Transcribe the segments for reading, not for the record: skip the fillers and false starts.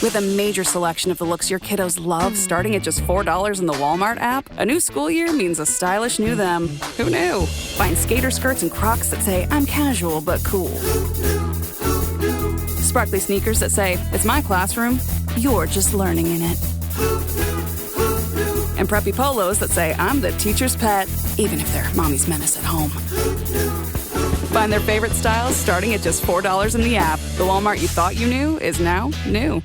With a major selection of the looks your kiddos love, starting at just $4 in the Walmart app, a new school year means a stylish new them. Who knew? Find skater skirts and Crocs that say, I'm casual but cool. Sparkly sneakers that say, it's my classroom, you're just learning in it. And preppy polos that say, I'm the teacher's pet, even if they're mommy's menace at home. Find their favorite styles starting at just $4 in the app. The Walmart you thought you knew is now new.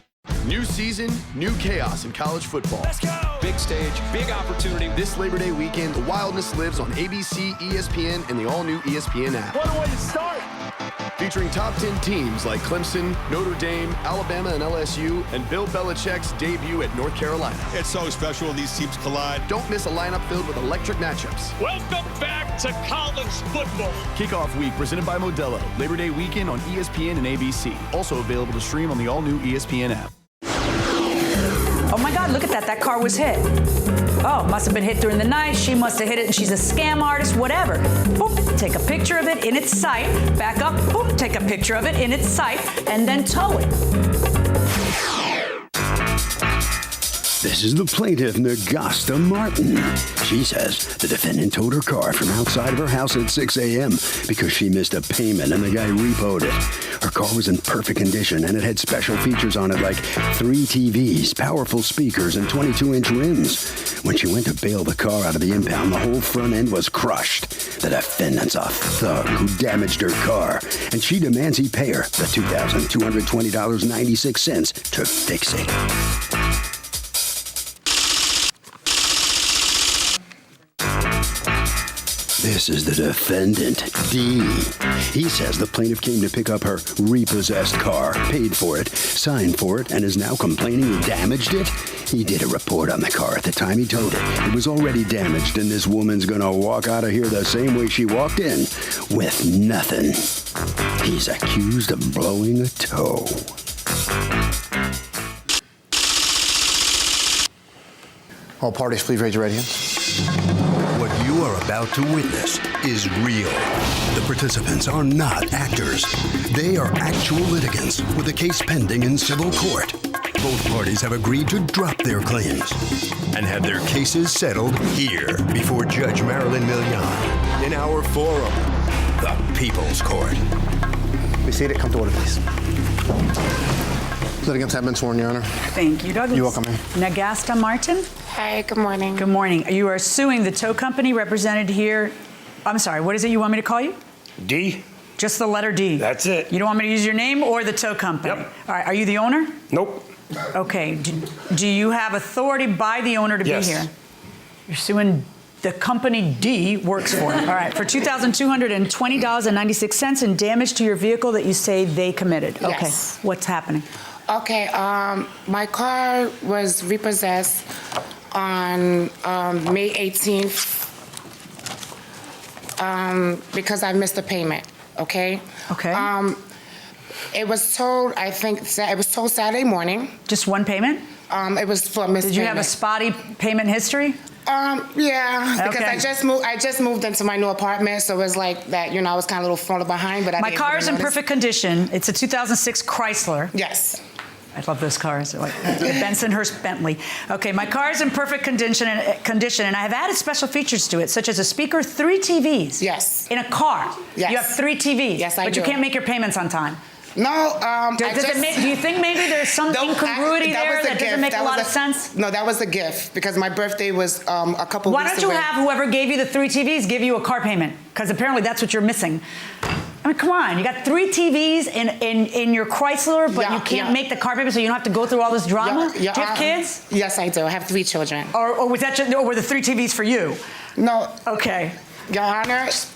New season, new chaos in college football. Let's go! Big stage, big opportunity. This Labor Day weekend, the wildness lives on ABC, ESPN, and the all-new ESPN app. What a way to start! Featuring top 10 teams like Clemson, Notre Dame, Alabama, and LSU, and Bill Belichick's debut at North Carolina. It's so special when these teams collide. Don't miss a lineup filled with electric matchups. Welcome back to college football. Kickoff week presented by Modelo. Labor Day weekend on ESPN and ABC. Also available to stream on the all-new ESPN app. Oh my God, look at that. That car was hit. Oh, must have been hit during the night. She must have hit it and she's a scam artist, whatever. Boop, take a picture of it in its sight. Back up, boop, take a picture of it in its sight, and then tow it. This is the plaintiff, Nagasta Martin. She says the defendant towed her car from outside of her house at 6 a.m. because she missed a payment and the guy repoed it. Her car was in perfect condition and it had special features on it like 3 TVs, powerful speakers, and 22-inch rims. When she went to bail the car out of the impound, the whole front end was crushed. The defendant's a thug who damaged her car, and she demands he pay her the $2,220.96 to fix it. This is the defendant, D. He says the plaintiff came to pick up her repossessed car, paid for it, signed for it, and is now complaining he damaged it. He did a report on the car at the time he towed it. It was already damaged, and this woman's gonna walk out of here the same way she walked in, with nothing. He's accused of blowing a tow. All parties, please raise your right hands. What you are about to witness is real. The participants are not actors. They are actual litigants with a case pending in civil court. Both parties have agreed to drop their claims and have their cases settled here before Judge Marilyn Millian in our forum, the People's Court. Be seated. Come to order, please. Litigants have been sworn, Your Honor. Thank you, Douglas. You're welcome, ma'am. Nagasta Martin. Hi, good morning. Good morning. You are suing the tow company represented here. I'm sorry, what is it you want me to call you? D. Just the letter D. That's it. You don't want me to use your name or the tow company? Yep. All right, are you the owner? Nope. Okay, do you have authority by the owner to Yes. be here? You're suing the company D works for. All right, for $2,220.96 in damage to your vehicle that you say they committed. Okay, Yes. what's happening? Okay, my car was repossessed on May 18th because I missed a payment, okay? Okay. It was told, I think, it was told Saturday morning. Just one payment? It was for a missed Did you have a payment. spotty payment history? Yeah, because Okay. I just moved into my new apartment, so it was like that, you know, I was kind of a little falling behind, but I My didn't car is in notice. perfect condition. It's a 2006 Chrysler. Yes. I love those cars. They're like the Bensonhurst Bentley. Okay, my car is in perfect condition, and I have added special features to it, such as a speaker, 3 TVs. Yes. In a car. Yes. You have 3 TVs. Yes, I But do. you can't make your payments on time. No, Do you think maybe there's some incongruity there that doesn't make a lot of sense? No, that was a gift because my birthday was a couple Why weeks don't you away. have whoever gave you the 3 TVs give you a car payment? Because apparently that's what you're missing. I mean, come on. You got 3 TVs in your Chrysler, but you can't make the car payment, so you don't have to go through all this drama? Do you have kids? Yes, I do. I have 3 children. Or was that or were the 3 TVs for you? No. Okay. Your Honor. Just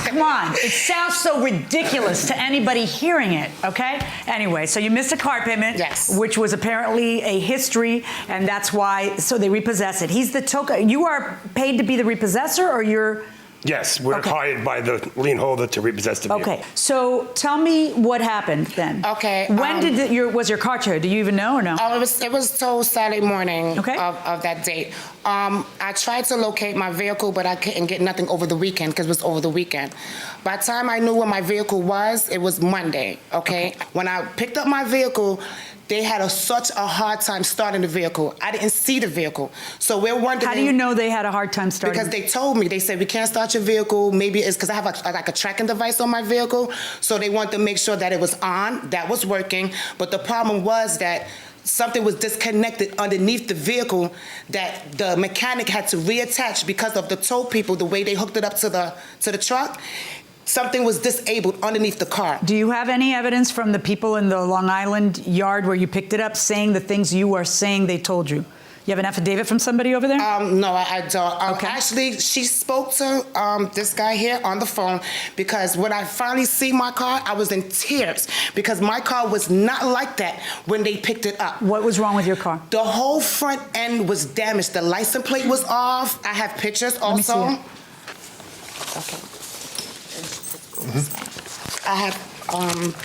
come on. It sounds so ridiculous to anybody hearing it, okay? Anyway, so you missed a car payment, Yes. which was apparently a history, and that's why, so they repossess it. He's the token. You are paid to be the repossessor, or you're... Yes, we're Okay. hired by the lien holder to repossess the vehicle. Okay, so tell me what happened then. Okay, When was your car towed? Do you even know or no? It was told Saturday morning Okay. of that date. I tried to locate my vehicle, but I couldn't get nothing over the weekend because it was over the weekend. By the time I knew where my vehicle was, it was Monday, okay? When I picked up my vehicle, they had such a hard time starting the vehicle. I didn't see the vehicle. So we're wondering... How do you know they had a hard time starting? Because they told me. They said, we can't start your vehicle. Maybe it's because I have like a tracking device on my vehicle. So they wanted to make sure that it was on, that was working. But the problem was that something was disconnected underneath the vehicle that the mechanic had to reattach because of the tow people, the way they hooked it up to the truck. Something was disabled underneath the car. Do you have any evidence from the people in the Long Island yard where you picked it up saying the things you are saying they told you? You have an affidavit from somebody over there? No, I don't. Okay. Actually, she spoke to this guy here on the phone because when I finally see my car, I was in tears because my car was not like that when they picked it up. What was wrong with your car? The whole front end was damaged. The license plate was off. I have pictures also. Let me see it. Okay. I have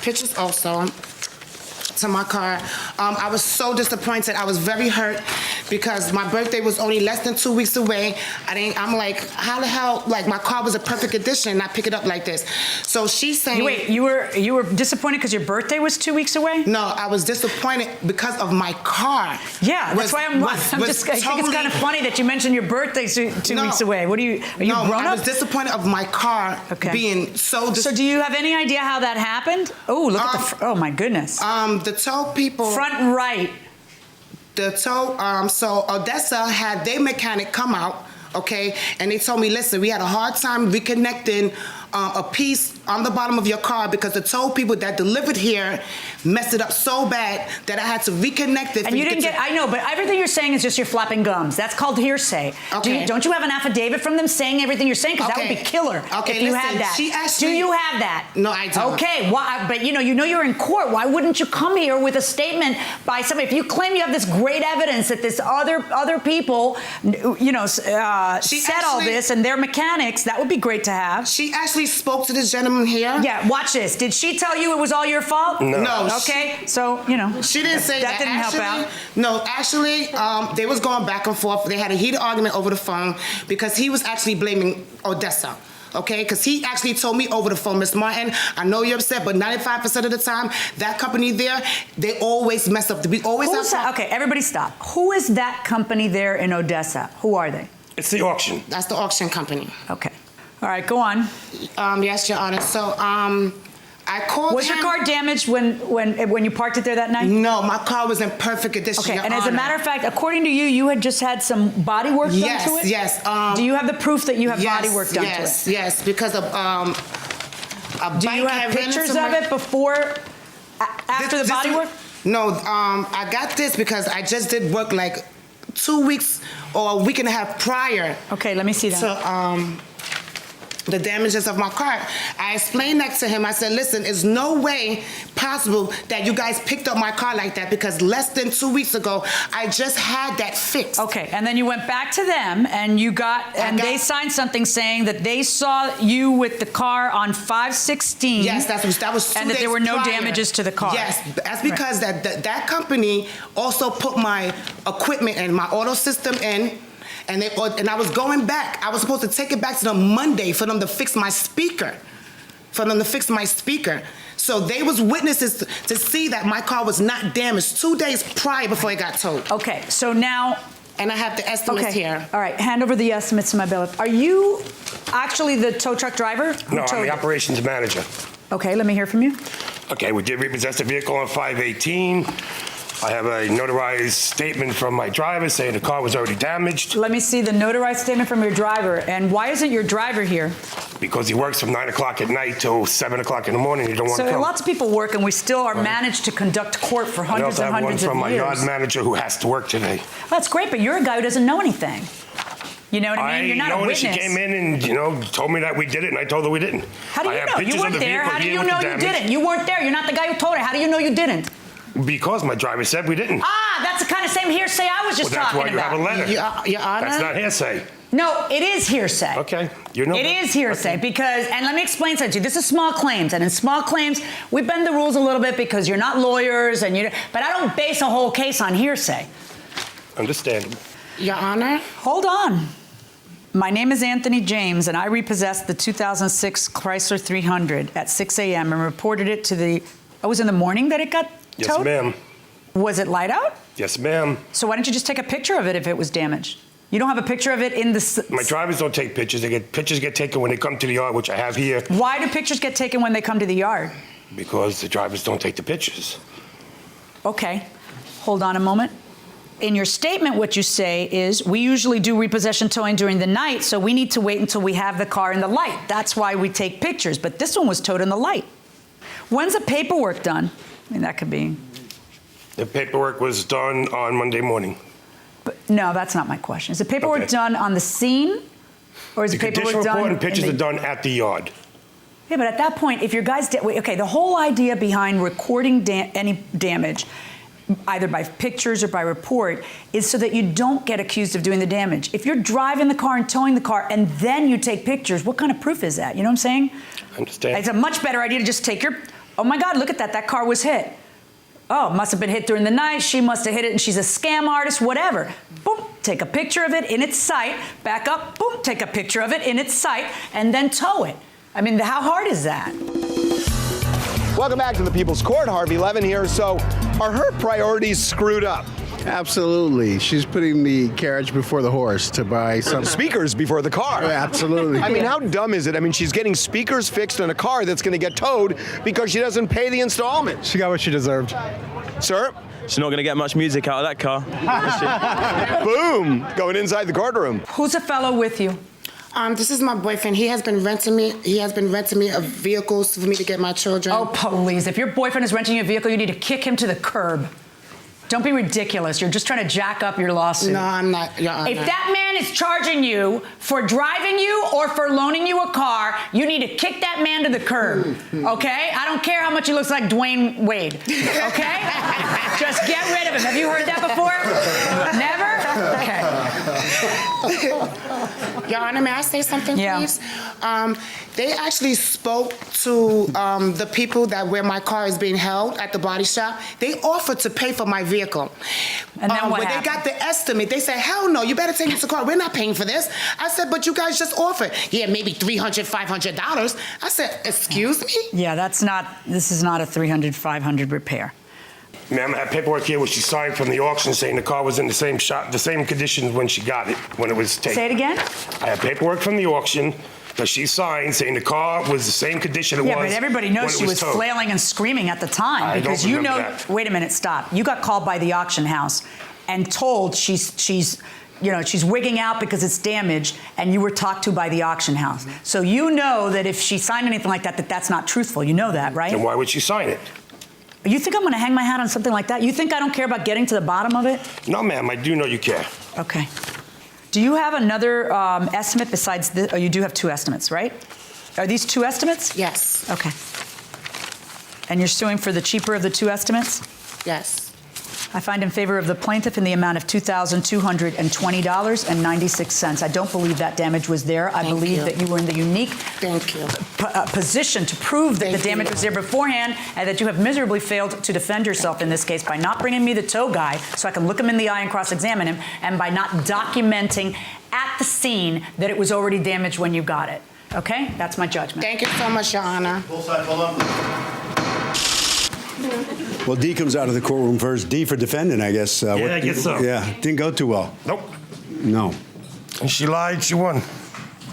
pictures also to my car. I was so disappointed. I was very hurt because my birthday was only less than 2 weeks away. I'm like, how the hell, like my car was a perfect condition and I pick it up like this. So she's saying... Wait, you were disappointed because your birthday was 2 weeks away? No, I was disappointed because of my car. Yeah, that's why I think it's kind of funny that you mentioned your birthday's two weeks away. Are you grown up? No, I was disappointed of my car being so... So do you have any idea how that happened? Oh, look at the... Oh, my goodness. The tow people... Front right. The tow... So Odessa had their mechanic come out, okay? And they told me, listen, we had a hard time reconnecting a piece on the bottom of your car because the tow people that delivered here messed it up so bad that I had to reconnect it. And you didn't get... I know, but everything you're saying is just you're flapping gums. That's called hearsay. Okay. Don't you have an affidavit from them saying everything you're saying? Because that would be killer if you had that. She actually, do you have that? No, I don't. Okay, why, but you know you're in court. Why wouldn't you come here with a statement by somebody? If you claim you have this great evidence that this other people, said all this and they're mechanics, that would be great to have. She actually spoke to this gentleman here. Yeah, watch this. Did she tell you it was all your fault? No. Okay, so, She didn't say that. That didn't help out. No, actually, they was going back and forth. They had a heated argument over the phone because he was actually blaming Odessa. Okay, because he actually told me over the phone, Miss Martin, I know you're upset, but 95% of the time, that company there, they always mess up. We always have... that? Okay, everybody stop. Who is that company there in Odessa? Who are they? It's the auction. That's the auction company. Okay. All right, go on. Yes, Your Honor. So, I called Was your car damaged when you parked it there that night? No, my car was in perfect condition. Okay, Your and as a Honor. matter of fact, according to you, you had just had some body work done to it? Yes. Do you have the proof that you have body work done to it? Yes, because of Do you have pictures of it before, after the body work? No, I got this because I just did work like 2 weeks or a week and a half prior. Okay, let me see that. To, the damages of my car. I explained that to him. I said, listen, there's no way possible that you guys picked up my car like that because less than 2 weeks ago, I just had that fixed. Okay, and then you went back to them and they signed something saying that they saw you with the car on 5/16. Yes, that was 2 and that days there were no prior. damages to the car. Yes, that's because that company also put my equipment and my auto system in. And I was going back. I was supposed to take it back to them Monday for them to fix my speaker. So they was witnesses to see that my car was not damaged 2 days prior before it got towed. Okay, so now... And I have the estimates here. All right, hand over the estimates to my bailiff. Are you actually the tow truck driver? No, I'm the operations manager. Okay, let me hear from you. Okay, we did repossess the vehicle on 5/18. I have a notarized statement from my driver saying the car was already damaged. Let me see the notarized statement from your driver. And why isn't your driver here? Because he works from 9 o'clock at night till 7 o'clock in the morning. You don't want to come. So lots of people work, and we still are managed to conduct court for hundreds and hundreds of years. I also have one from my yard manager who has to work today. That's great, but you're a guy who doesn't know anything. You know what I mean? You're not a witness. She came in and, told me that we did it, and I told her we didn't. How do you know? You weren't there. How do you know you didn't? You weren't there. You're not the guy who told her. How do you know you didn't? Because my driver said we didn't. That's the kind of same hearsay I was just talking about. That's why you have a letter. Your Honor? That's not hearsay. No, it is hearsay. Okay. It is hearsay because, and let me explain something to you. This is small claims, and in small claims, we bend the rules a little bit because you're not lawyers, but I don't base a whole case on hearsay. Understandable. Your Honor? Hold on. My name is Anthony James, and I repossessed the 2006 Chrysler 300 at 6 a.m. and reported it to the... It was in the morning that it got towed? Yes, ma'am. Was it light out? Yes, ma'am. So why didn't you just take a picture of it if it was damaged? You don't have a picture of it in the... My drivers don't take pictures. Pictures get taken when they come to the yard, which I have here. Why do pictures get taken when they come to the yard? Because the drivers don't take the pictures. Okay, hold on a moment. In your statement, what you say is, we usually do repossession towing during the night, so we need to wait until we have the car in the light. That's why we take pictures, but this one was towed in the light. When's the paperwork done? I mean, that could be... The paperwork was done on Monday morning. But, no, that's not my question. Is the paperwork done on the scene? Or is the paperwork done... The condition report and pictures are done at the yard. Yeah, but at that point, if your guys... Okay, the whole idea behind recording any damage, either by pictures or by report, is so that you don't get accused of doing the damage. If you're driving the car and towing the car and then you take pictures, what kind of proof is that? You know what I'm saying? I understand. It's a much better idea to just take your... Oh my God, look at that car was hit. Oh, must have been hit during the night. She must have hit it and she's a scam artist, whatever. Boom, take a picture of it in its sight, back up, boom, take a picture of it in its sight, and then tow it. I mean, how hard is that? Welcome back to the People's Court. Harvey Levin here. So, are her priorities screwed up? Absolutely. She's putting the carriage before the horse to buy some speakers before the car. Yeah, absolutely. I mean, how dumb is it? I mean, she's getting speakers fixed in a car that's going to get towed because she doesn't pay the installment. She got what she deserved. Sir? She's not going to get much music out of that car. Boom! Going inside the courtroom. Who's a fellow with you? This is my boyfriend. He has been renting me a vehicle for me to get my children. Oh, please. If your boyfriend is renting you a vehicle, you need to kick him to the curb. Don't be ridiculous. You're just trying to jack up your lawsuit. No, I'm not, Your Honor. If that man is charging you for driving you or for loaning you a car, you need to kick that man to the curb, okay? I don't care how much he looks like Dwayne Wade, okay? Just get rid of him. Have you heard that before? Never? Okay. Your Honor, may I say something, please? They actually spoke to the people where my car is being held at the body shop. They offered to pay for my vehicle. And then what happened? They got the estimate. They said, hell no, you better take this to court. We're not paying for this. I said, but you guys just offered. Yeah, maybe $300, $500. I said, excuse me? Yeah, this is not a $300, $500 repair. Ma'am, I have paperwork here which she signed from the auction saying the car was in the same conditions when she got it, when it was taken. Say it again? I have paperwork from the auction that she signed saying the car was the same condition it was. Yeah, but everybody knows she was towed. Flailing and screaming at the time because you know. That. Wait a minute, stop. You got called by the auction house and told she's wigging out because it's damaged, and you were talked to by the auction house. So you know that if she signed anything like that, that's not truthful. You know that, right? Then why would she sign it? You think I'm going to hang my hat on something like that? You think I don't care about getting to the bottom of it? No, ma'am. I do know you care. Okay. Do you have another estimate besides this? Oh, you do have two estimates, right? Are these two estimates? Yes. Okay. And you're suing for the cheaper of the two estimates? Yes. I find in favor of the plaintiff in the amount of $2,220.96. I don't believe that damage was there. I believe that you were in the unique position to prove that the damage was there beforehand, and that you have miserably failed to defend yourself in this case by not bringing me the tow guy so I can look him in the eye and cross-examine him, and by not documenting at the scene that it was already damaged when you got it. Okay? That's my judgment. Thank you so much, Your Honor. Full side, hold on. Well, D comes out of the courtroom first. D for defendant, I guess. I guess so. Yeah, didn't go too well. Nope. No. And she lied, she won.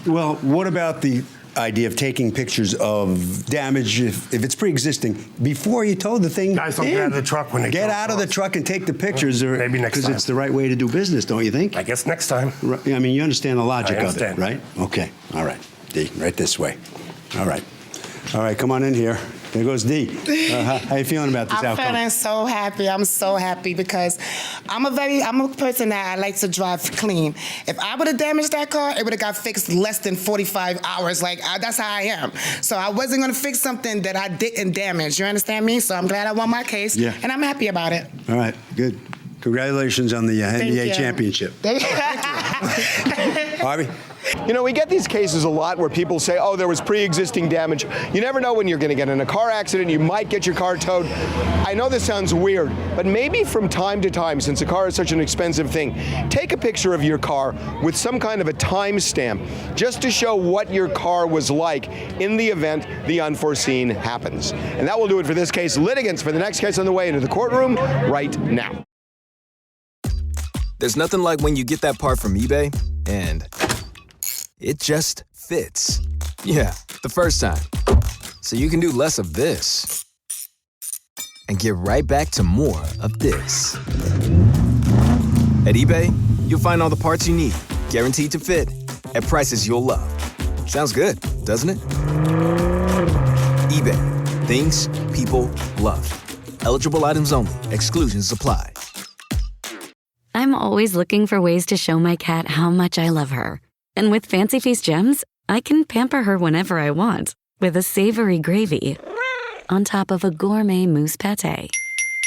Well, what about the idea of taking pictures of damage if it's pre-existing before you tow the thing? Guys don't get out of the truck when they get out of the truck and take the pictures. Maybe next time. Because it's the right way to do business, don't you think? I guess next time. Right. I mean, you understand the logic I of it, right? Okay. All right. D, right this way. All right. All right, come on in here. There goes D. How you feeling about this outcome? I'm feeling so happy. I'm so happy because I'm a person that I like to drive clean. If I would have damaged that car, it would have got fixed less than 45 hours. That's how I am. So I wasn't going to fix something that I didn't damage. You understand me? So I'm glad I won my case, and I'm happy about it. All right, good. Congratulations on the NBA championship. Thank you. Harvey? You know, we get these cases a lot where people say, oh, there was pre-existing damage. You never know when you're going to get in a car accident. You might get your car towed. I know this sounds weird, but maybe from time to time, since a car is such an expensive thing, take a picture of your car with some kind of a timestamp just to show what your car was like in the event the unforeseen happens. And that will do it for this case. Litigants for the next case on the way into the courtroom right now. There's nothing like when you get that part from eBay and it just fits. Yeah, the first time. So you can do less of this and get right back to more of this. At eBay, you'll find all the parts you need, guaranteed to fit, at prices you'll love. Sounds good, doesn't it? eBay, things people love. Eligible items only. Exclusions apply. I'm always looking for ways to show my cat how much I love her. And with Fancy Feast gems, I can pamper her whenever I want with a savory gravy on top of a gourmet mousse pâté.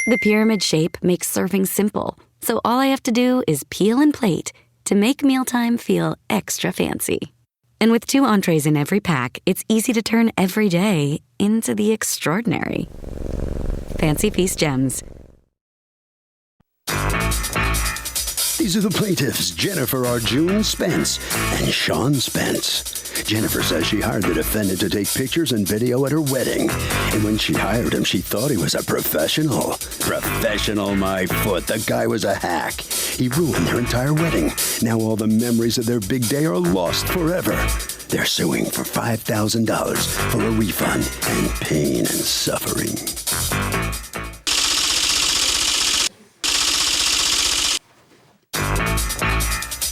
The pyramid shape makes serving simple, so all I have to do is peel and plate to make mealtime feel extra fancy. And with 2 entrees in every pack, it's easy to turn every day into the extraordinary. Fancy Feast gems. These are the plaintiffs, Jennifer Arjun Spence and Sean Spence. Jennifer says she hired the defendant to take pictures and video at her wedding. And when she hired him, she thought he was a professional. Professional, my foot. The guy was a hack. He ruined their entire wedding. Now all the memories of their big day are lost forever. They're suing for $5,000 for a refund and pain and suffering.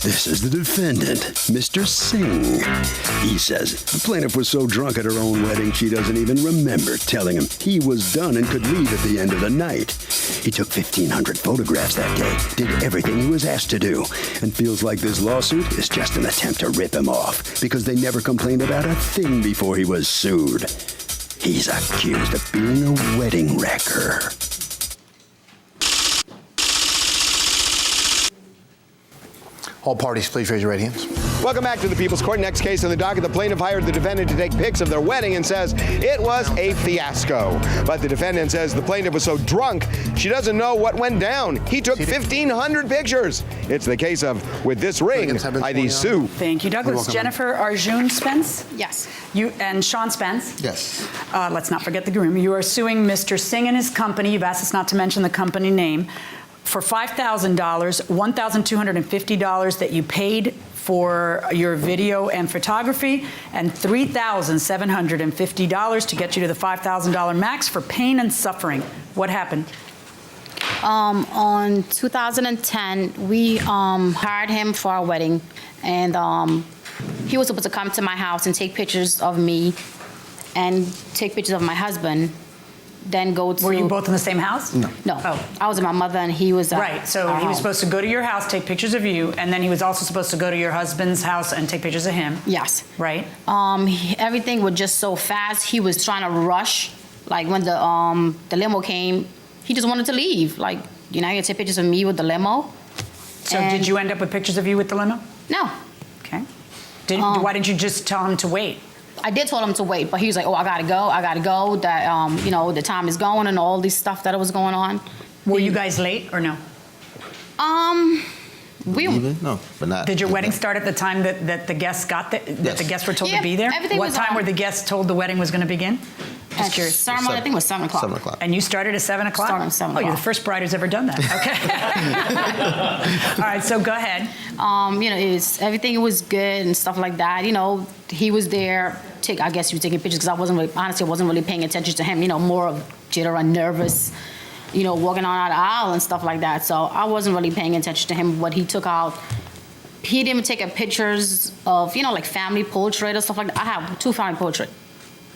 This is the defendant, Mr. Singh. He says the plaintiff was so drunk at her own wedding she doesn't even remember telling him he was done and could leave at the end of the night. He took 1,500 photographs that day, did everything he was asked to do, and feels like this lawsuit is just an attempt to rip him off because they never complained about a thing before he was sued. He's accused of being a wedding wrecker. All parties, please raise your right hands. Welcome back to the People's Court. Next case on the docket, the plaintiff hired the defendant to take pics of their wedding and says it was a fiasco. But the defendant says the plaintiff was so drunk, she doesn't know what went down. He took 1,500 pictures. It's the case of With This Ring, I Sue. Thank you, Douglas. Jennifer Arjun Spence? Yes. You and Sean Spence? Yes. Let's not forget the groom. You are suing Mr. Singh and his company. You've asked us not to mention the company name. For $5,000, $1,250 that you paid for your video and photography, and $3,750 to get you to the $5,000 max for pain and suffering. What happened? On 2010, we hired him for our wedding, and he was supposed to come to my house and take pictures of me and take pictures of my husband. Then go to... Were you both in the same house? No. Oh. I was with my mother and he was at Right, so our he was home. supposed to go to your house, take pictures of you, and then he was also supposed to go to your husband's house and take pictures of him. Yes. Right? Everything was just so fast. He was trying to rush. Like when the limo came, he just wanted to leave. Like, you know, he had to take pictures of me with the limo. So did you end up with pictures of you with the limo? No. Okay. Why didn't you just tell him to wait? I did tell him to wait, but he was like, oh, I gotta go, that, you know, the time is going and all this stuff that was going on. Were you guys late or no? No, but not. Did your wedding start at the time that the guests got there, that the guests were told to be there? What time were the guests told the wedding was going to begin? Just curious. Ceremony, I think it was 7 o'clock. 7 o'clock. And you started at 7 o'clock? Started at 7 o'clock. Oh, you're the first bride who's ever done that. Okay. All right, so go ahead. You know, everything was good and stuff like that. You know, he was there. I guess he was taking pictures because I wasn't really paying attention to him. You know, more of jitter and nervous. You know, walking on the aisle and stuff like that. So I wasn't really paying attention to him. What he took out, he didn't even take pictures of, you know, like family portrait or stuff like that. I have 2 family portraits.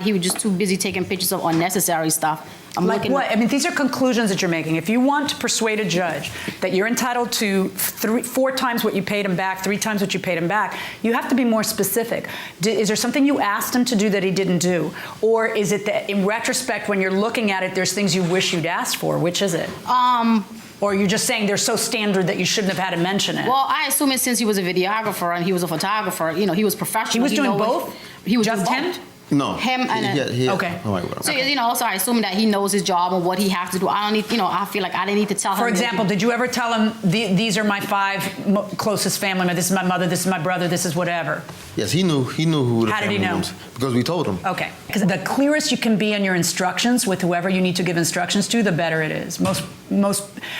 He was just too busy taking pictures of unnecessary stuff. Like what? I mean, these are conclusions that you're making. If you want to persuade a judge that you're entitled to 4 times what you paid him back, 3 times what you paid him back, you have to be more specific. Is there something you asked him to do that he didn't do? Or is it that in retrospect, when you're looking at it, there's things you wish you'd asked for? Which is it? Or you're just saying they're so standard that you shouldn't have had to mention it? Well, I assume it since he was a videographer and he was a photographer, you know, he was professional. He was doing both? He was just doing him? both. No. Him and okay. So you know, so I assume that he knows his job and what he has to do. I don't need, you know, I feel like I didn't need to tell him. For example, did you ever tell him these are my 5 closest family members? This is my mother. This is my brother. This is whatever. Yes, he knew who the How did he family know? was because we told him. Okay, because the clearest you can be in your instructions with whoever you need to give instructions to, the better it is. Most.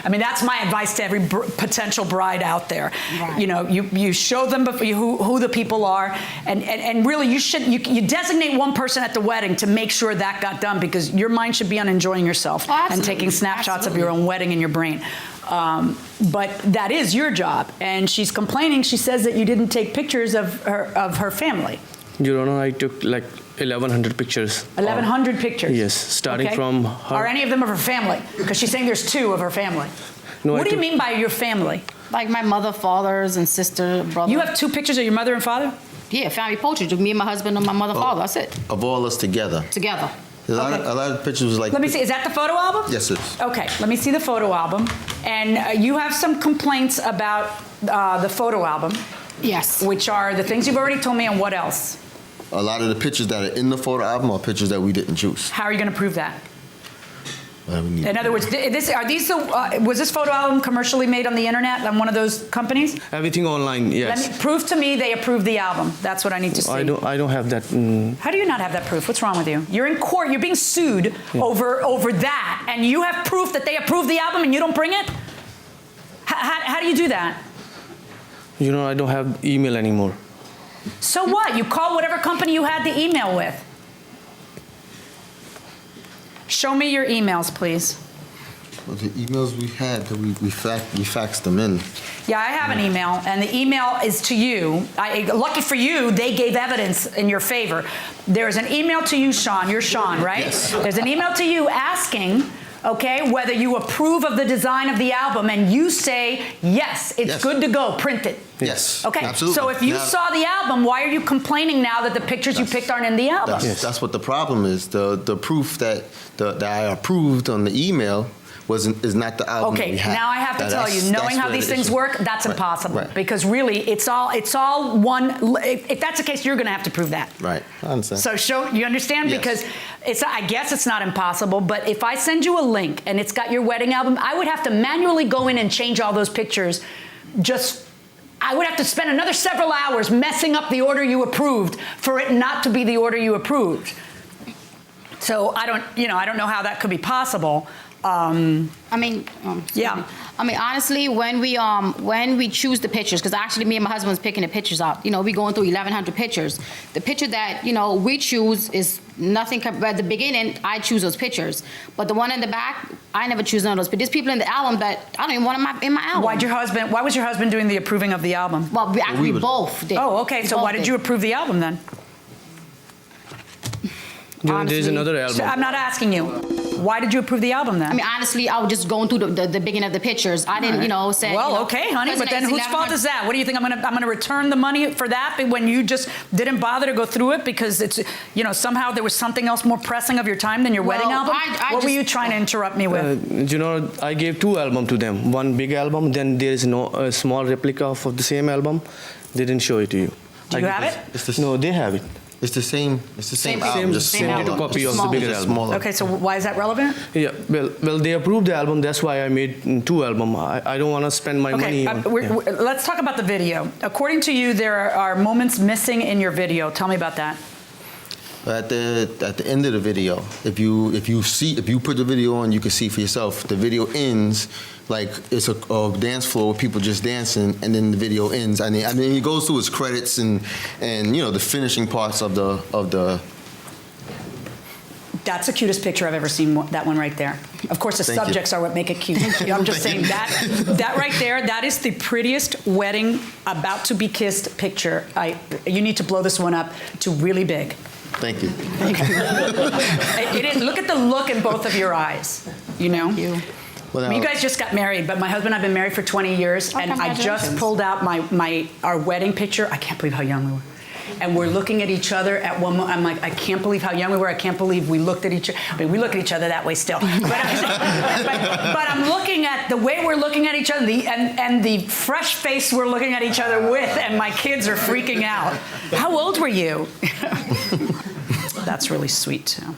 I mean, that's my advice to every potential bride out there. Right. You know, you show them who the people are, and really you designate one person at the wedding to make sure that got done, because your mind should be on enjoying yourself and taking snapshots of your own wedding in your brain. But that is your job, and she's complaining. She says that you didn't take pictures of her family. Your Honor, I took like 1,100 pictures. 1,100 pictures? Yes, starting from her. Are any of them of her family? Because she's saying there's 2 of her family. No, what do you mean by your family? Like my mother, fathers, and sister, brother. You have 2 pictures of your mother and father? Yeah, family portrait of me and my husband and my mother, father. That's it. Of all us together. Together. A lot of pictures was like. Let me see. Is that the photo album? Yes, it is. Okay, let me see the photo album. And you have some complaints about the photo album. Yes. Which are the things you've already told me, and what else? A lot of the pictures that are in the photo album are pictures that we didn't choose. How are you going to prove that? In other words, was this photo album commercially made on the internet on one of those companies? Everything online, yes. Prove to me they approved the album. That's what I need to see. I don't have that. How do you not have that proof? What's wrong with you? You're in court. You're being sued over that, and you have proof that they approved the album, and you don't bring it? How do you do that? You know, I don't have email anymore. So what? You call whatever company you had the email with. Show me your emails, please. Well, the emails we had, we faxed them in. Yeah, I have an email, and the email is to you. Lucky for you, they gave evidence in your favor. There's an email to you, Sean. You're Sean, right? Yes. There's an email to you asking, okay, whether you approve of the design of the album, and you say, yes, it's good to go, print it. Yes, okay, absolutely. So if you saw the album, why are you complaining now that the pictures you picked aren't in the album? That's what the problem is. The proof that I approved on the email is not the album that we had. Now I have to tell you, knowing how these things work, that's impossible. Right. Because really, it's all one. If that's the case, you're going to have to prove that. Right, I understand. You understand? Yes. Because I guess it's not impossible, but if I send you a link and it's got your wedding album, I would have to manually go in and change all those pictures. I would have to spend another several hours messing up the order you approved for it not to be the order you approved. So I don't know how that could be possible. Honestly, when we choose the pictures, because actually me and my husband was picking the pictures up. You know, we going through 1,100 pictures. The picture that we choose is nothing. At the beginning, I choose those pictures, but the one in the back, I never choose none of those. But there's people in the album that I don't even want in my album. Why was your husband doing the approving of the album? Well, we both did. Oh, okay. So why did you approve the album then? There's another album. So I'm not asking you. Why did you approve the album then? I mean, honestly, I was just going through the beginning of the pictures. I didn't, say. Well, okay, honey, but then whose fault is that? What do you think? I'm gonna return the money for that when you just didn't bother to go through it because it's, somehow there was something else more pressing of your time than your wedding album? What were you trying to interrupt me with? I gave 2 albums to them. One big album, then there is a small replica of the same album. They didn't show it to you. Do you have it? No, they have it. It's the same album, just same copy of the bigger album. Okay, so why is that relevant? Yeah, well, they approved the album. That's why I made 2 albums. I don't want to spend my money on. Let's talk about the video. According to you, there are moments missing in your video. Tell me about that. At the end of the video, if you put the video on, you can see for yourself. The video ends like it's a dance floor with people just dancing, and then the video ends. I mean, it goes through its credits and the finishing parts of the. That's the cutest picture I've ever seen. That one right there. Of course, the subjects are what make it cute. I'm just saying that right there. That is the prettiest wedding about to be kissed picture. You need to blow this one up to really big. Thank you. Look at the look in both of your eyes. Thank you. Well, you guys just got married, but my husband and I have been married for 20 years, and I just pulled out our wedding picture. I can't believe how young we were. and we're looking at each other at one moment. I'm like, I can't believe how young we were. I can't believe we looked at each other. I mean, we look at each other that way still. But I'm looking at the way we're looking at each other and the fresh face we're looking at each other with, and my kids are freaking out. How old were you? That's really sweet, too.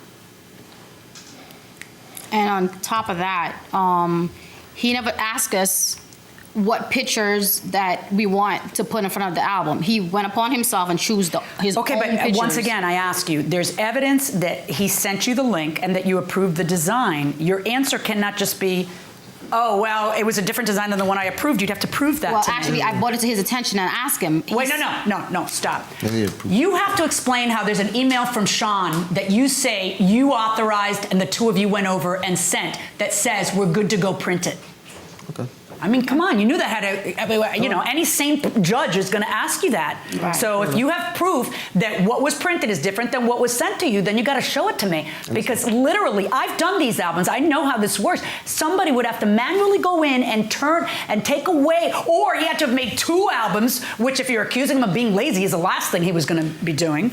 And on top of that, he never asked us what pictures that we want to put in front of the album. He went upon himself and chose his own pictures. Okay, but once again, I ask you, there's evidence that he sent you the link and that you approved the design. Your answer cannot just be, oh, well, it was a different design than the one I approved. You'd have to prove that to me. Well, actually, I brought it to his attention and asked him. Wait, no, stop. You have to explain how there's an email from Sean that you say you authorized and the two of you went over and sent that says we're good to go print it. Okay. I mean, come on, you knew that any sane judge is going to ask you that. Right. So if you have proof that what was printed is different than what was sent to you, then you got to show it to me. Because literally, I've done these albums. I know how this works. Somebody would have to manually go in and turn and take away, or he had to have made 2 albums, which if you're accusing him of being lazy is the last thing he was going to be doing.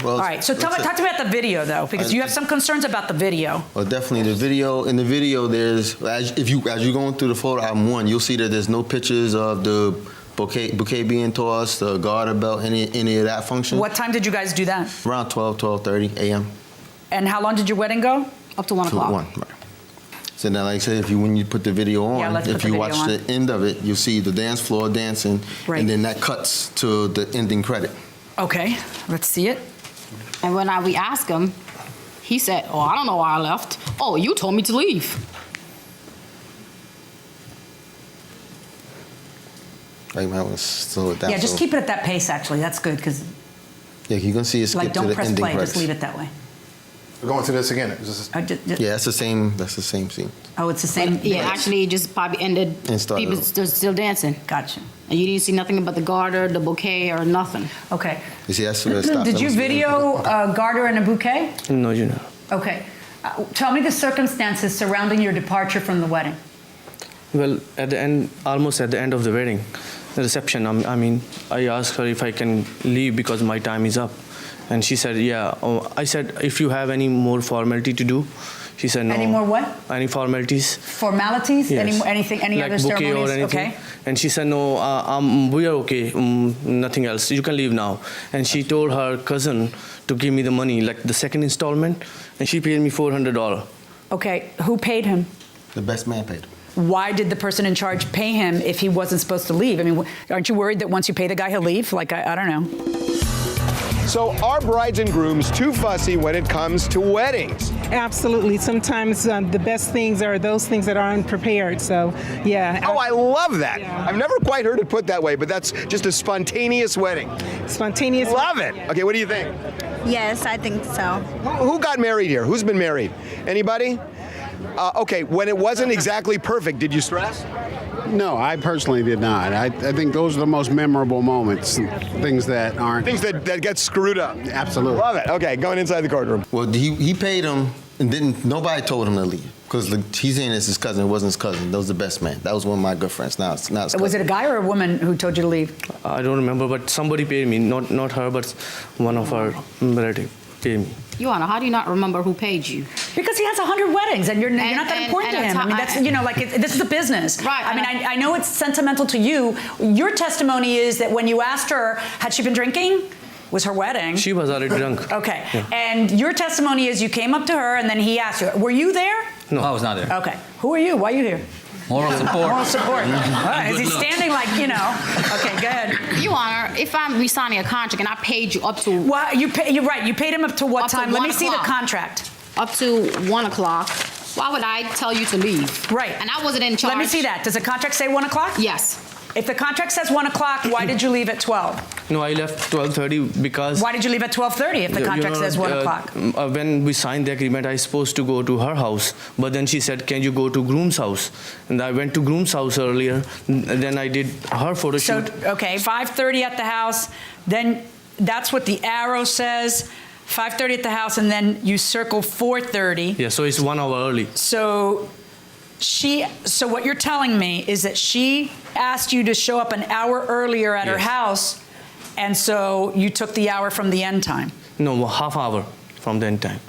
Well, all right, so talk to me about the video, though, because you have some concerns about the video. Well, definitely the video. In the video, there's as you're going through the photo album 1, you'll see that there's no pictures of the bouquet being tossed, the garter belt, any of that function. What time did you guys do that? Around 12:30 a.m. And how long did your wedding go? Up to 1 o'clock. 1, right. So now, like I said, when you put the video on, if you watch the end of it, you'll see the dance floor dancing, and then that cuts to the ending credit. Okay, let's see it. And when we asked him, he said, oh, I don't know why I left. Oh, you told me to leave. I might want to slow it down. Yeah, just keep it at that pace, actually. That's good, because... Yeah, you can see it skip to the ending credits. Don't press play, just leave it that way. We're going through this again. Yeah, that's the same scene. Oh, it's the same? Yeah, actually, it just probably ended. And started. People still dancing. Gotcha. And you didn't see nothing about the garter, the bouquet, or nothing. Okay. You see, that's where it stopped. Did you video a garter and a bouquet? No, you know. Okay. Tell me the circumstances surrounding your departure from the wedding. Well, almost at the end of the wedding, the reception, I asked her if I can leave because my time is up. And she said, yeah. I said, if you have any more formality to do. She said, no. Any more what? Any formalities. Formalities? Yes. Any like other ceremonies? Or anything. Okay. And she said, no, we are okay. Nothing else. You can leave now. And she told her cousin to give me the money, like the second installment. And she paid me $400. Okay. Who paid him? The best man paid. Why did the person in charge pay him if he wasn't supposed to leave? I mean, aren't you worried that once you pay the guy, he'll leave? Like, I don't know. So are brides and grooms too fussy when it comes to weddings? Absolutely. Sometimes the best things are those things that are unprepared. So, yeah. Oh, I love that. Yeah. I've never quite heard it put that way, but that's just a spontaneous wedding. Spontaneous. Love it. Yeah. Okay, what do you think? Yes, I think so. Who got married here? Who's been married? Anybody? Okay, when it wasn't exactly perfect, did you stress? No, I personally did not. I think those are the most memorable moments, things that aren't... Things that get screwed up. Absolutely. Love it. Okay, going inside the courtroom. Well, he paid him, and nobody told him to leave. Because he's saying it's his cousin. It wasn't his cousin. That was the best man. That was one of my good friends. Now it's not his cousin. Was it a guy or a woman who told you to leave? I don't remember, but somebody paid me. Not her, but one of her relatives paid me. Your Honor, how do you not remember who paid you? Because he has 100 weddings, and you're not that important to him. I mean, that's this is a business. Right. I mean, I know it's sentimental to you. Your testimony is that when you asked her, had she been drinking? Was her wedding? She was already drunk. Okay. Yeah. And your testimony is you came up to her, and then he asked you, were you there? No, I was not there. Okay. Who are you? Why are you here? Moral support. Moral support. Is he standing like, Okay, go ahead. Your Honor, if I'm re-signing a contract and I paid you up to... Well, you're right. You paid him up to what time? Let me see the contract. Up to 1 o'clock. Why would I tell you to leave? Right. And I wasn't in charge. Let me see that. Does the contract say 1 o'clock? Yes. If the contract says 1 o'clock, why did you leave at 12? No, I left 12:30 because... Why did you leave at 12:30 if the contract says 1 o'clock? When we signed the agreement, I was supposed to go to her house. But then she said, can you go to groom's house? And I went to groom's house earlier. Then I did her photo shoot. So, okay, 5:30 at the house. Then that's what the arrow says. 5:30 at the house, and then you circle 4:30. Yeah, so it's 1 hour early. So what you're telling me is that she asked you to show up an hour earlier at her house And so you took the hour from the end time. No, half hour from the end time.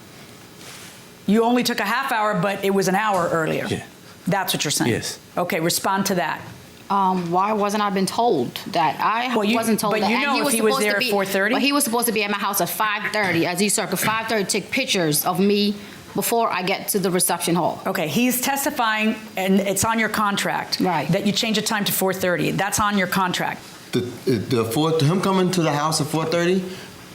You only took a half hour, but it was an hour earlier. Yeah. That's what you're saying? Yes. Okay, respond to that. Why wasn't I been told that? I wasn't told but that. you know if he was there at 4:30? But he was supposed to be at my house at 5:30, as he circled 5:30, take pictures of me before I get to the reception hall. Okay, he's testifying, and it's on your contract, right, that you change the time to 4:30. That's on your contract. Him coming to the house at 4:30.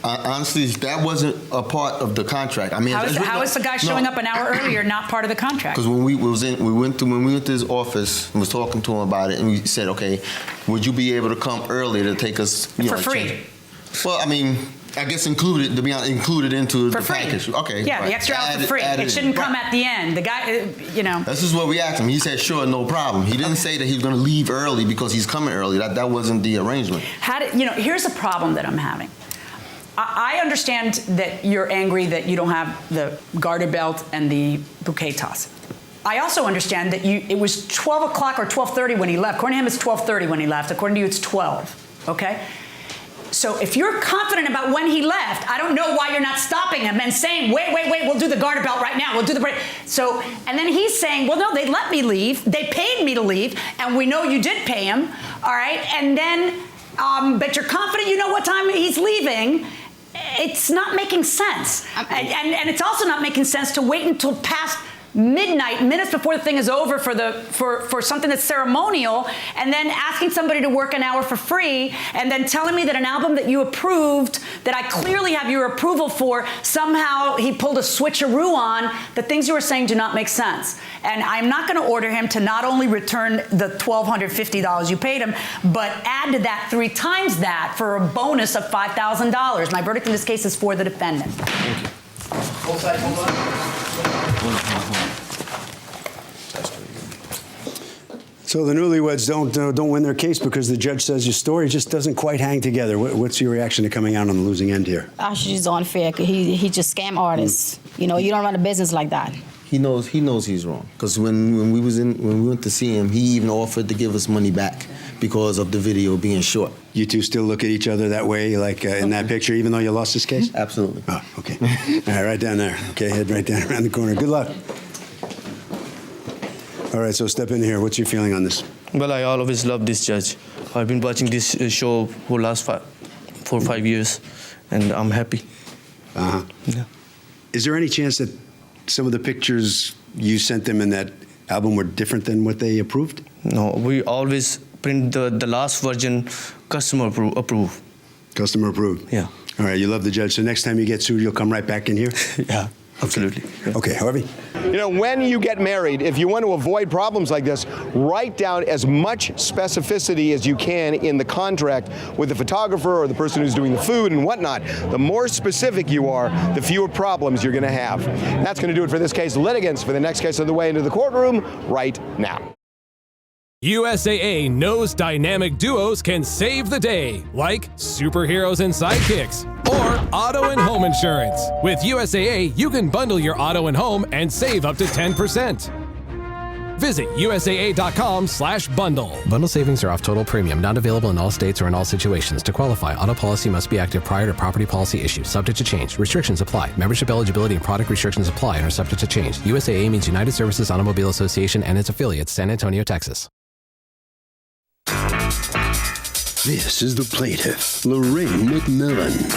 Honestly, that wasn't a part of the contract. I mean, how is the guy showing up an hour earlier not part of the contract? Because when we went to his office and was talking to him about it, and we said, okay, would you be able to come earlier to take us for free? Well, I mean, I guess included into the package. Okay. Yeah, right. The extra hour for free. It shouldn't come at the end. The guy, you know. This is what we asked him. He said, sure, no problem. He didn't say that he was going to leave early because he's coming early. That wasn't the arrangement. Here's a problem that I'm having. I understand that you're angry that you don't have the garter belt and the bouquet toss. I also understand that it was 12 o'clock or 12:30 when he left. According to him, it's 12:30 when he left. According to you, it's 12. Okay? So if you're confident about when he left, I don't know why you're not stopping him and saying, wait, we'll do the garter belt right now. We'll do the break. So, and then he's saying, well, no, they let me leave. They paid me to leave, and we know you did pay him. All right? And then, but you're confident you know what time he's leaving. It's not making sense. And it's also not making sense to wait until past midnight, minutes before the thing is over for something that's ceremonial, and then asking somebody to work an hour for free, and then telling me that an album that you approved, that I clearly have your approval for, somehow he pulled a switcheroo on. The things you were saying do not make sense. And I'm not going to order him to not only return the $1,250 you paid him, but add to that 3 times that for a bonus of $5,000. My verdict in this case is for the defendant. Thank you. Hold tight, hold on. So the newlyweds don't win their case because the judge says your story just doesn't quite hang together. What's your reaction to coming out on the losing end here? Actually, it's unfair. He just scam artists. You know, you don't run a business like that. He knows he's wrong. Because when we went to see him, he even offered to give us money back because of the video being short. You two still look at each other that way, like in that picture, even though you lost this case? Absolutely. Oh, okay. All right, right down there. Okay, head right down around the corner. Good luck. All right, so step in here. What's your feeling on this? Well, I always love this judge. I've been watching this show for the last 4 or 5 years, and I'm happy. Uh-huh. Yeah. Is there any chance that some of the pictures you sent them in that album were different than what they approved? No, we always print the last version customer approved. Customer approved? Yeah. All right, you love the judge. So next time you get sued, you'll come right back in here? Yeah, absolutely. Yeah. Okay, Harvey? You know, when you get married, if you want to avoid problems like this, write down as much specificity as you can in the contract with the photographer or the person who's doing the food and whatnot. The more specific you are, the fewer problems you're going to have. And that's going to do it for this case. Litigants for the next case on the way into the courtroom right now. USAA knows dynamic duos can save the day, like superheroes and sidekicks, or auto and home insurance. With USAA, you can bundle your auto and home and save up to 10%. Visit USAA.com/bundle. Bundle savings are off total premium, not available in all states or in all situations. To qualify, auto policy must be active prior to property policy issue, subject to change. Restrictions apply. Membership eligibility and product restrictions apply and are subject to change. USAA means United Services Automobile Association and its affiliates, San Antonio, Texas. This is the plaintiff, Lorraine McMillan.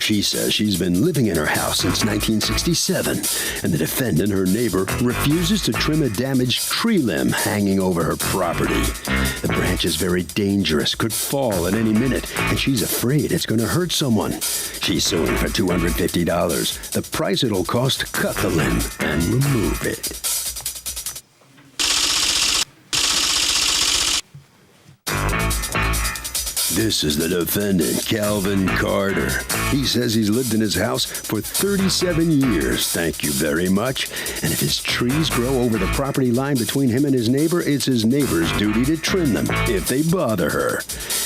She says she's been living in her house since 1967, and the defendant, her neighbor, refuses to trim a damaged tree limb hanging over her property. The branch is very dangerous, could fall at any minute, and she's afraid it's going to hurt someone. She's suing for $250, the price it'll cost to cut the limb and remove it. This is the defendant, Calvin Carter. He says he's lived in his house for 37 years, thank you very much. And if his trees grow over the property line between him and his neighbor, it's his neighbor's duty to trim them if they bother her.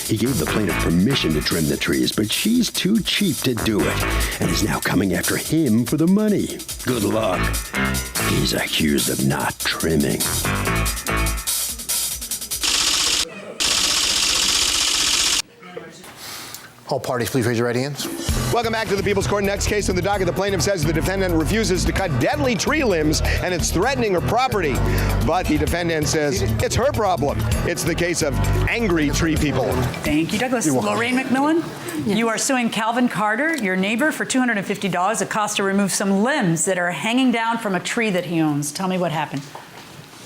He gave the plaintiff permission to trim the trees, but she's too cheap to do it and is now coming after him for the money. Good luck. He's accused of not trimming. All parties, please raise your right hands. Welcome back to the People's Court. Next case on the docket, the plaintiff says the defendant refuses to cut deadly tree limbs and it's threatening her property. But the defendant says it's her problem. It's the case of angry tree people. Thank you, Douglas. Lorraine McMillan, you are suing Calvin Carter, your neighbor, for $250, a cost to remove some limbs that are hanging down from a tree that he owns. Tell me what happened.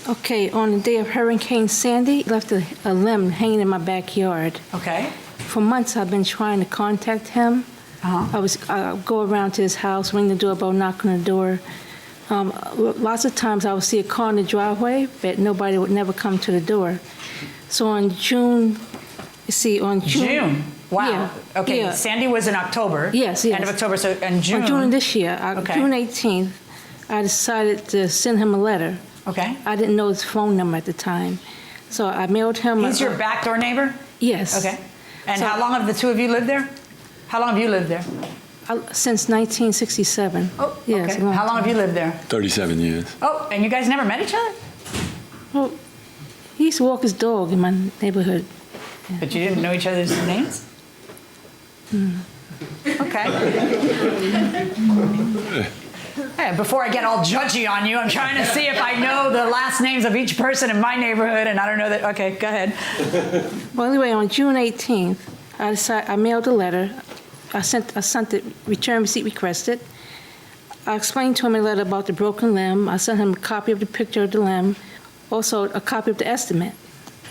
Okay, on the day of Hurricane Sandy, left a limb hanging in my backyard. Okay. For months, I've been trying to contact him. I go around to his house, ring the doorbell, knock on the door. Lots of times I would see a car in the driveway, but nobody would never come to the door. So on June. June? Wow. Yeah, okay, yeah. Sandy was in October. Yes. End of October, so in June. On June of this year, Okay. June 18th, I decided to send him a letter. Okay. I didn't know his phone number at the time. So I mailed him. He's your backdoor neighbor? Yes. Okay. And how long have the two of you lived there? How long have you lived there? Since 1967. Oh, yes. okay. How long have you lived there? 37 years. Oh, and you guys never met each other? Well, he used to walk his dog in my neighborhood. Yeah. But you didn't know each other's names? Okay. Hey, before I get all judgy on you, I'm trying to see if I know the last names of each person in my neighborhood, and I don't know that. Okay, go ahead. Well, anyway, on June 18th, I mailed a letter. I sent it, return receipt requested. I explained to him in a letter about the broken limb. I sent him a copy of the picture of the limb, also a copy of the estimate.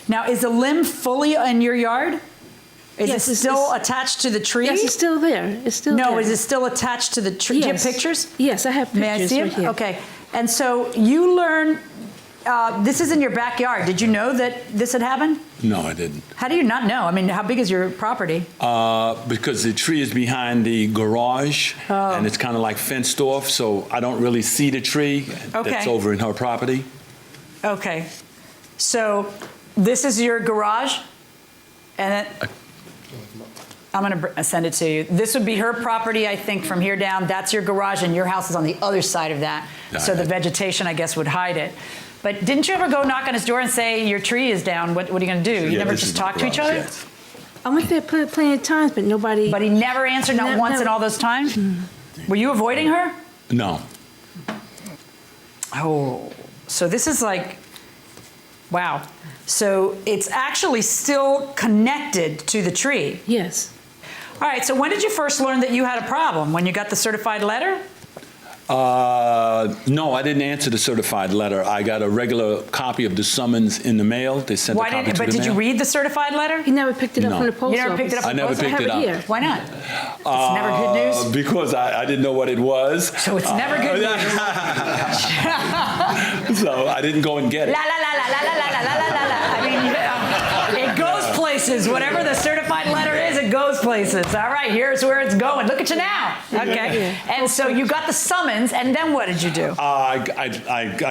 Now, is the limb fully in your yard? Is Yes, it still attached to the tree? Yes, it's still there. It's still there. No, is it still attached to the tree? Yes. Do you have pictures? Yes, I have pictures. May I see right them? here. Okay. And so you learn, this is in your backyard. Did you know that this had happened? No, I didn't. How do you not know? I mean, how big is your property? Because the tree is behind the garage, and it's kind of like fenced off, so I don't really see the tree that's over in her property. Okay. So this is your garage, and then I'm going to send it to you. This would be her property, I think, from here down. That's your garage, and your house is on the other side of that. So the vegetation, I guess, would hide it. But didn't you ever go knock on his door and say, your tree is down, what are you going to do? You never just talk to each other? Yes. I went there plenty of times, but nobody... But he never answered, not once in all those times? Were you avoiding her? No. Oh, so this is like, wow. So it's actually still connected to the tree? Yes. All right, so when did you first learn that you had a problem? When you got the certified letter? No, I didn't answer the certified letter. I got a regular copy of the summons in the mail. They sent a copy to the mail. But did you read the certified letter? He never picked it up from the post office. You never picked it up I from the never post picked office? it up. Here. Why not? It's never good news? Because I didn't know what it was. So it's never good news. So I didn't go and get it. La la la la la la la la la la. I mean, it goes places. Whatever the certified letter is, it goes places. All right, here's where it's going. Look at you now. Okay. And so you got the summons, and then what did you do? I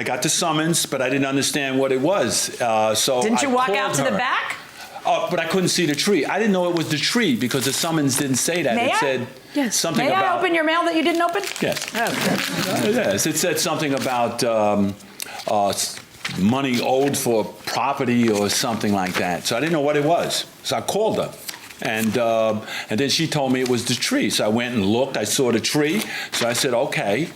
got the summons, but I didn't understand what it was. So didn't you walk called out to the her. back? But I couldn't see the tree. I didn't know it was the tree because the summons didn't say that. May It I? said something May about. I open your mail that you didn't open? Yes. Okay. Yes, it said something about money owed for property or something like that. So I didn't know what it was. So I called her. And then she told me it was the tree. So I went and looked. I saw the tree. So I said, okay.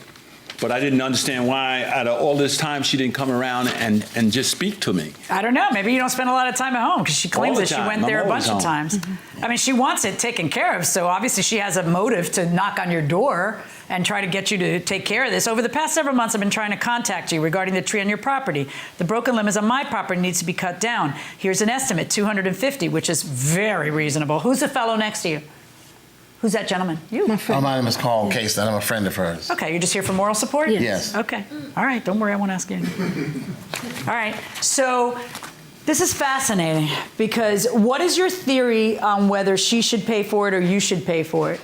But I didn't understand why, out of all this time, she didn't come around and just speak to me. I don't know. Maybe you don't spend a lot of time at home because she claims that she went there a bunch of times. I mean, she wants it taken care of, so obviously she has a motive to knock on your door and try to get you to take care of this. Over the past several months, I've been trying to contact you regarding the tree on your property. The broken limb is on my property, needs to be cut down. Here's an estimate, $250, which is very reasonable. Who's the fellow next to you? Who's that gentleman? You. My name is Carl Case, and I'm a friend of hers. Okay, you're just here for moral support? Yes. Okay. All right, don't worry, I won't ask you anything. All right, so this is fascinating because what is your theory on whether she should pay for it or you should pay for it?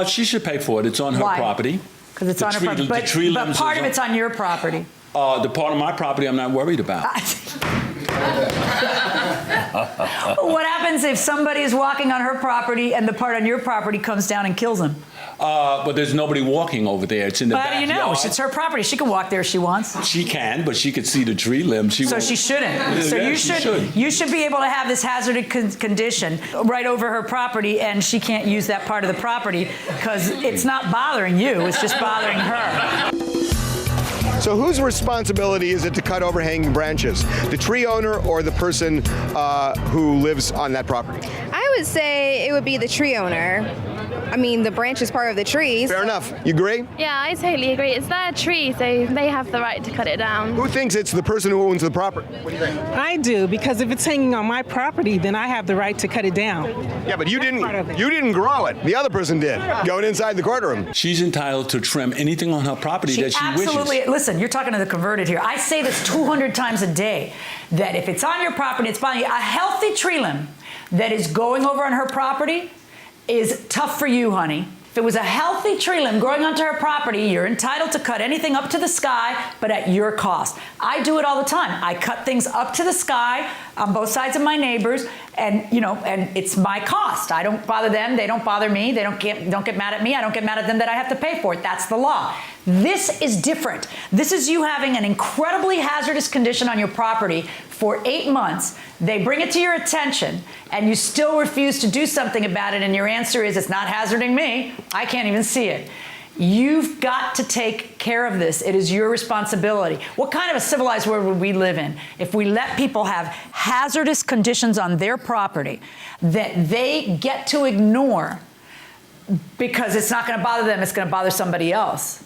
She should pay for it. It's on her property. Because it's on her property. But part of it's on your property. The part of my property I'm not worried about. What happens if somebody is walking on her property and the part on your property comes down and kills him? But there's nobody walking over there. It's in the Well, how do you know? backyard. It's her property. She can walk there if she wants. She can, but she could see the tree limb. So she shouldn't. So Yeah, you she should. You should be able to have this hazardous condition right over her property, and she can't use that part of the property because it's not bothering you. It's just bothering her. So whose responsibility is it to cut overhanging branches? The tree owner or the person who lives on that property? I would say it would be the tree owner. I mean, the branch is part of the trees. Fair enough. You agree? Yeah, I totally agree. It's their tree, so they have the right to cut it down. Who thinks it's the person who owns the property? What do you think? I do, because if it's hanging on my property, then I have the right to cut it down. Yeah, but you didn't grow it. The other person did. Going inside the courtroom. She's entitled to trim anything on her property that she absolutely, wishes. listen, you're talking to the converted here. I say this 200 times a day, that if it's on your property, it's bothering you. A healthy tree limb that is going over on her property is tough for you, honey. If it was a healthy tree limb growing onto her property, you're entitled to cut anything up to the sky, but at your cost. I do it all the time. I cut things up to the sky on both sides of my neighbors, and and it's my cost. I don't bother them. They don't bother me. They don't get mad at me. I don't get mad at them that I have to pay for it. That's the law. This is different. This is you having an incredibly hazardous condition on your property for 8 months. They bring it to your attention, and you still refuse to do something about it, and your answer is, it's not hazarding me. I can't even see it. You've got to take care of this. It is your responsibility. What kind of a civilized world would we live in if we let people have hazardous conditions on their property that they get to ignore because it's not going to bother them, it's going to bother somebody else?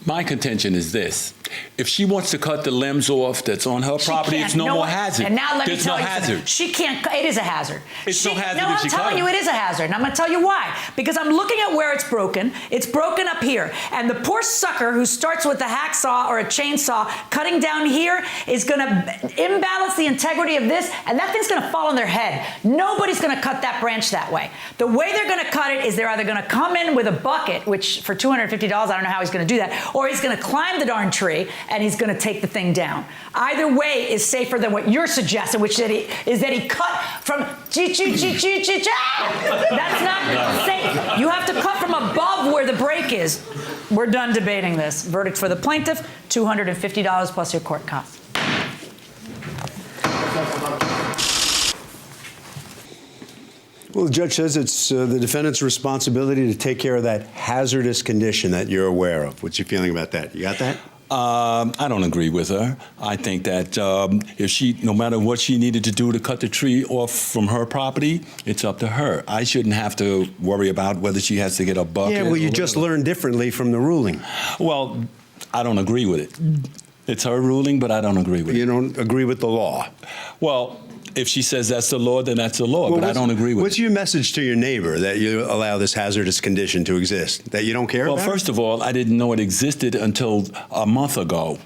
My contention is this. If she wants to cut the limbs off that's on her property, it's no more hazard. And now let me There's tell no you hazard. something. She can't, it is a hazard. It's no hazard No, if I'm she cut telling you it. it is a hazard, and I'm going to tell you why. Because I'm looking at where it's broken. It's broken up here. And the poor sucker who starts with a hacksaw or a chainsaw cutting down here is going to imbalance the integrity of this, and that thing's going to fall on their head. Nobody's going to cut that branch that way. The way they're going to cut it is they're either going to come in with a bucket, which for $250, I don't know how he's going to do that, or he's going to climb the darn tree and he's going to take the thing down. Either way is safer than what you're suggesting, which is that he cut from That's not safe. You have to cut from above where the break is. We're done debating this. Verdict for the plaintiff, $250 plus your court costs. Well, the judge says it's the defendant's responsibility to take care of that hazardous condition that you're aware of. What's your feeling about that? You got that? I don't agree with her. I think that if she, no matter what she needed to do to cut the tree off from her property, it's up to her. I shouldn't have to worry about whether she has to get a bucket. Yeah, well, you just learned differently from the ruling. Well, I don't agree with it. It's her ruling, but I don't agree with it. You don't agree with the law? Well, if she says that's the law, then that's the law, Well, but I don't agree with it. What's your message to your neighbor that you allow this hazardous condition to exist, that you don't care Well, about? first of all, I didn't know it existed until a month ago,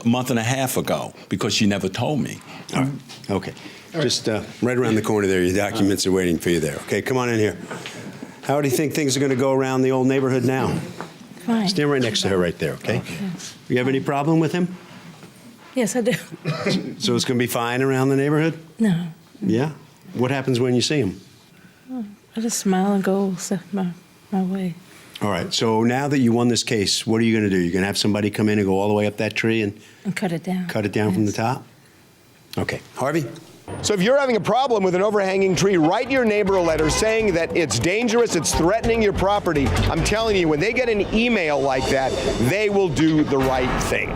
a month and a half ago, because she never told me. All right. Okay. Just right around the corner there, your documents are waiting for you there. Okay, come on in here. How do you think things are going to go around the old neighborhood now? Fine. Stand right next to her right there, okay? You have any problem with him? Yes, I do. So it's going to be fine around the neighborhood? No. Yeah? What happens when you see him? I just smile and go my way. All right, so now that you won this case, what are you going to do? You're going to have somebody come in and go all the way up that tree and cut it down. Cut it down from the top? Okay. Harvey? So if you're having a problem with an overhanging tree, write your neighbor a letter saying that it's dangerous, it's threatening your property. I'm telling you, when they get an email like that, they will do the right thing.